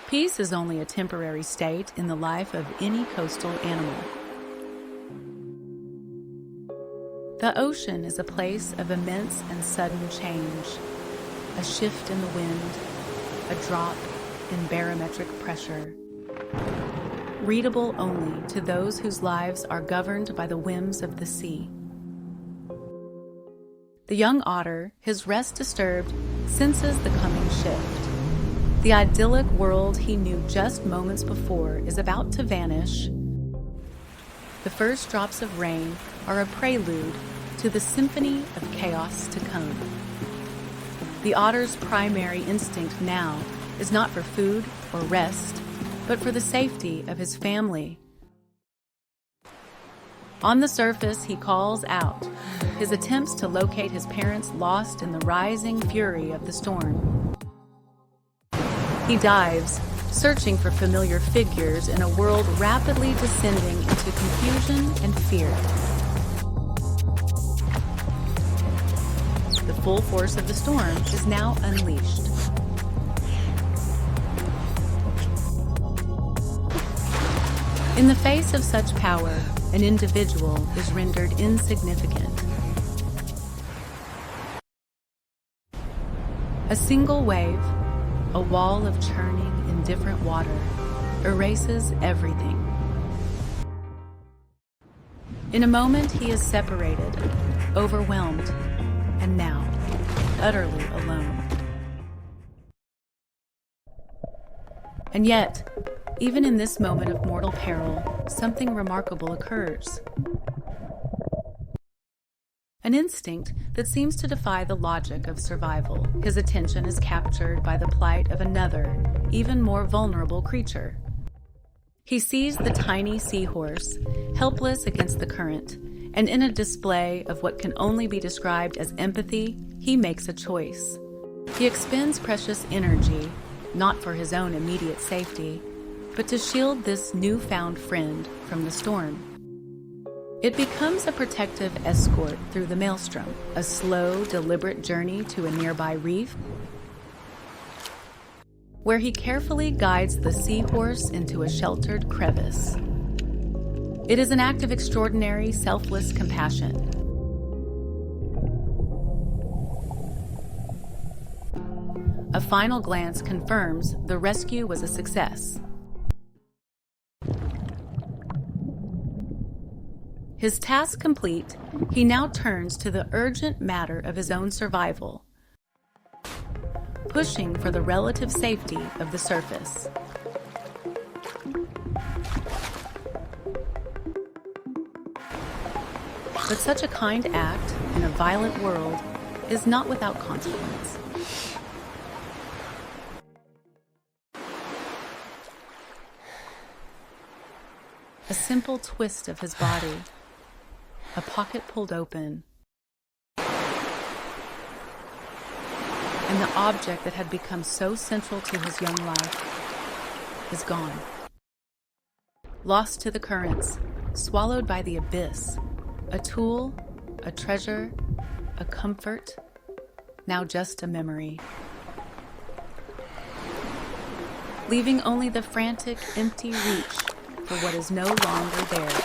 Peace is only a temporary state in the life of any coastal animal. The ocean is a place of immense and sudden change, a shift in the wind, a drop in barometric pressure, readable only to those whose lives are governed by the whims of the sea. The young otter, his rest disturbed, senses the coming shift. The idyllic world he knew just moments before is about to vanish. The first drops of rain are a prelude to the symphony of chaos to come. The otter's primary instinct now is not for food or rest, but for the safety of his family. On the surface, he calls out, his attempts to locate his parents lost in the rising fury of the storm. He dives, searching for familiar figures in a world rapidly descending into confusion and fear. The full force of the storm is now unleashed. In the face of such power, an individual is rendered insignificant. A single wave, a wall of churning, indifferent water, erases everything. In a moment, he is separated, overwhelmed, and now utterly alone. And yet, even in this moment of mortal peril, something remarkable occurs. An instinct that seems to defy the logic of survival. His attention is captured by the plight of another, even more vulnerable creature. He sees the tiny seahorse, helpless against the current, and in a display of what can only be described as empathy, he makes a choice. He expends precious energy, not for his own immediate safety, but to shield this newfound friend from the storm. It becomes a protective escort through the maelstrom, a slow, deliberate journey to a nearby reef, where he carefully guides the seahorse into a sheltered crevice. It is an act of extraordinary, selfless compassion. A final glance confirms the rescue was a success. His task complete, he now turns to the urgent matter of his own survival, pushing for the relative safety of the surface. But such a kind act in a violent world is not without consequence. A simple twist of his body, a pocket pulled open, and the object that had become so central to his young life is gone. Lost to the currents, swallowed by the abyss, a tool, a treasure, a comfort, now just a memory. Leaving only the frantic, empty reach for what is no longer there.